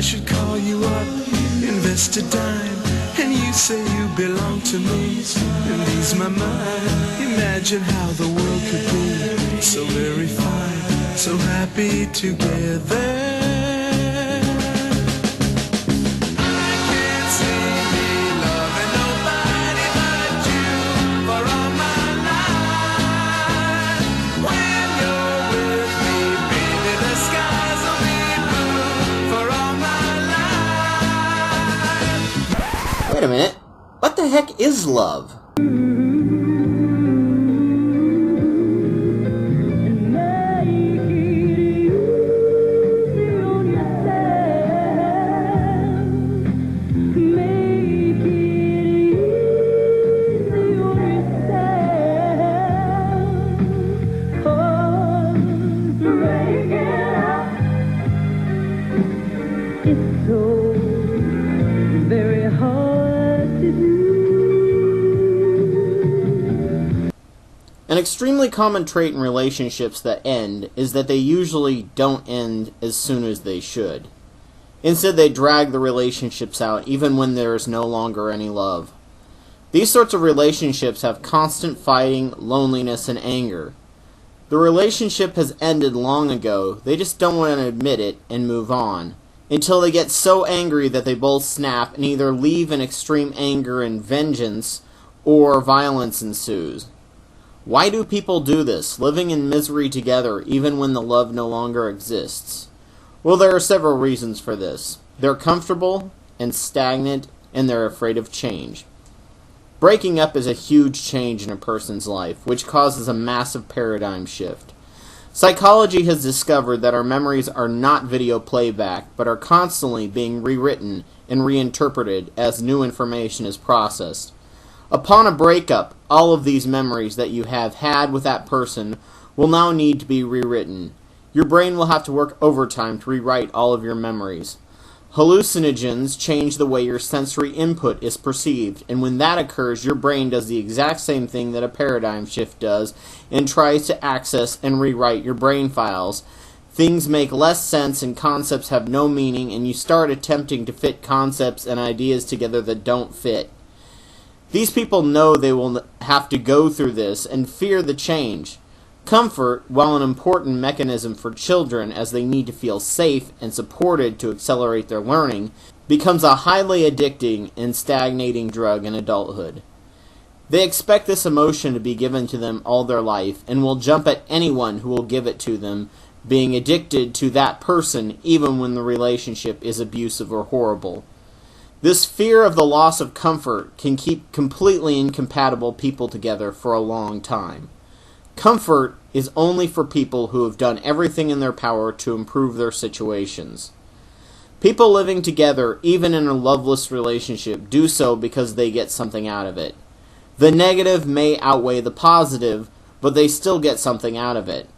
should call you up, invest a dime, and you say you belong to me, and ease my mind. Imagine how the world could be so very fine, so happy together. Wait a minute, what the heck is love? An extremely common trait in relationships that end is that they usually don't end as soon as they should. Instead, they drag the relationships out even when there is no longer any love. These sorts of relationships have constant fighting, loneliness, and anger. The relationship has ended long ago, they just don't want to admit it and move on, until they get so angry that they both snap and either leave in extreme anger and vengeance, or violence ensues. Why do people do this, living in misery together even when the love no longer exists? Well, there are several reasons for this. They're comfortable and stagnant, and they're afraid of change. Breaking up is a huge change in a person's life, which causes a massive paradigm shift. Psychology has discovered that our memories are not video playback, but are constantly being rewritten and reinterpreted as new information is processed. Upon a breakup, all of these memories that you have had with that person will now need to be rewritten. Your brain will have to work overtime to rewrite all of your memories. Hallucinogens change the way your sensory input is perceived, and when that occurs, your brain does the exact same thing that a paradigm shift does and tries to access and rewrite your brain files. Things make less sense and concepts have no meaning, and you start attempting to fit concepts and ideas together that don't fit. These people know they will have to go through this and fear the change. Comfort, while an important mechanism for children as they need to feel safe and supported to accelerate their learning, becomes a highly addicting and stagnating drug in adulthood. They expect this emotion to be given to them all their life and will jump at anyone who will give it to them, being addicted to that person even when the relationship is abusive or horrible. This fear of the loss of comfort can keep completely incompatible people together for a long time. Comfort is only for people who have done everything in their power to improve their situations. People living together, even in a loveless relationship, do so because they get something out of it. The negative may outweigh the positive, but they still get something out of it.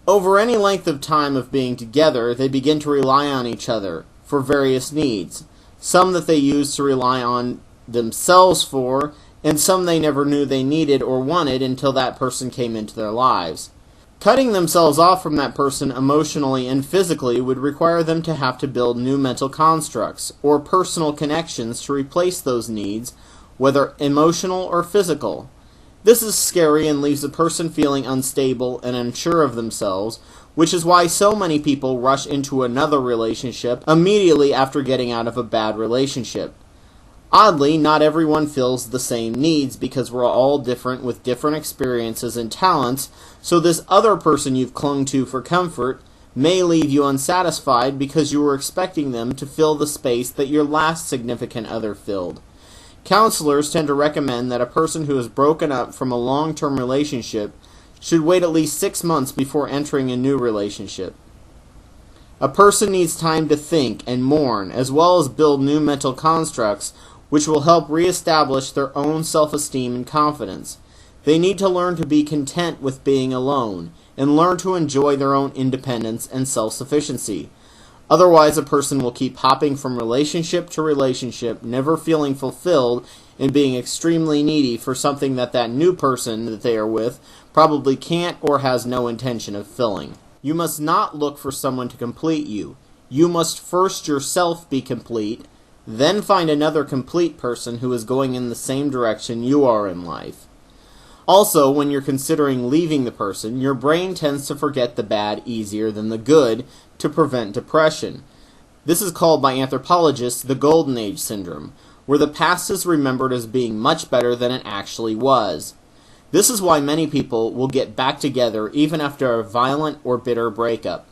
Over any length of time of being together, they begin to rely on each other for various needs. Some that they use to rely on themselves for, and some they never knew they needed or wanted until that person came into their lives. Cutting themselves off from that person emotionally and physically would require them to have to build new mental constructs or personal connections to replace those needs, whether emotional or physical. This is scary and leaves a person feeling unstable and unsure of themselves, which is why so many people rush into another relationship immediately after getting out of a bad relationship. Oddly, not everyone fills the same needs because we're all different with different experiences and talents, so this other person you've clung to for comfort may leave you unsatisfied because you were expecting them to fill the space that your last significant other filled. Counselors tend to recommend that a person who has broken up from a long-term relationship should wait at least 6 months before entering a new relationship. A person needs time to think and mourn, as well as build new mental constructs which will help reestablish their own self-esteem and confidence. They need to learn to be content with being alone, and learn to enjoy their own independence and self-sufficiency. Otherwise, a person will keep hopping from relationship to relationship, never feeling fulfilled, and being extremely needy for something that new person that they are with probably can't or has no intention of filling. You must not look for someone to complete you. You must first yourself be complete, then find another complete person who is going in the same direction you are in life. Also, when you're considering leaving the person, your brain tends to forget the bad easier than the good to prevent depression. This is called by anthropologists the Golden Age syndrome, where the past is remembered as being much better than it actually was. This is why many people will get back together even after a violent or bitter breakup.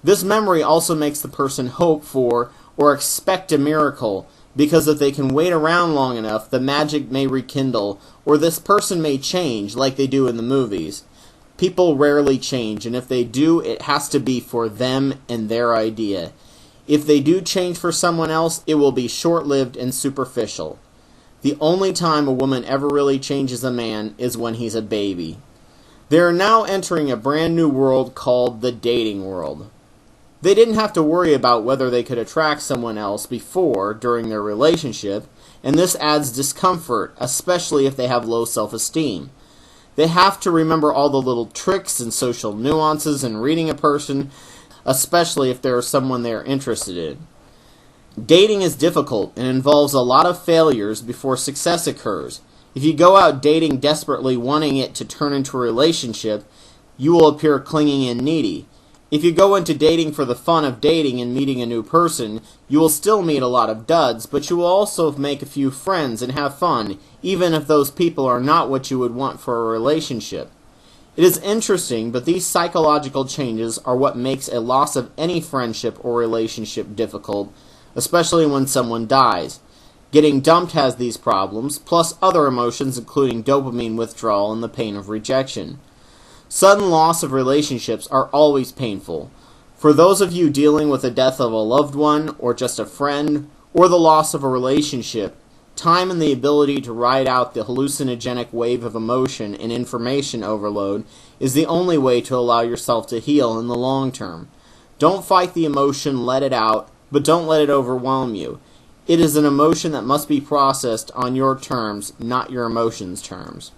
This memory also makes the person hope for or expect a miracle, because if they can wait around long enough, the magic may rekindle, or this person may change like they do in the movies. People rarely change, and if they do, it has to be for them and their idea. If they do change for someone else, it will be short-lived and superficial. The only time a woman ever really changes a man is when he's a baby. They are now entering a brand new world called the dating world. They didn't have to worry about whether they could attract someone else before, during their relationship, and this adds discomfort, especially if they have low self-esteem. They have to remember all the little tricks and social nuances in reading a person, especially if there is someone they are interested in. Dating is difficult and involves a lot of failures before success occurs. If you go out dating desperately wanting it to turn into a relationship, you will appear clingy and needy. If you go into dating for the fun of dating and meeting a new person, you will still meet a lot of duds, but you will also make a few friends and have fun, even if those people are not what you would want for a relationship. It is interesting, but these psychological changes are what makes a loss of any friendship or relationship difficult, especially when someone dies. Getting dumped has these problems, plus other emotions including dopamine withdrawal and the pain of rejection. Sudden loss of relationships are always painful. For those of you dealing with the death of a loved one, or just a friend, or the loss of a relationship, time and the ability to ride out the hallucinogenic wave of emotion and information overload is the only way to allow yourself to heal in the long term. Don't fight the emotion, let it out, but don't let it overwhelm you. It is an emotion that must be processed on your terms, not your emotions' terms.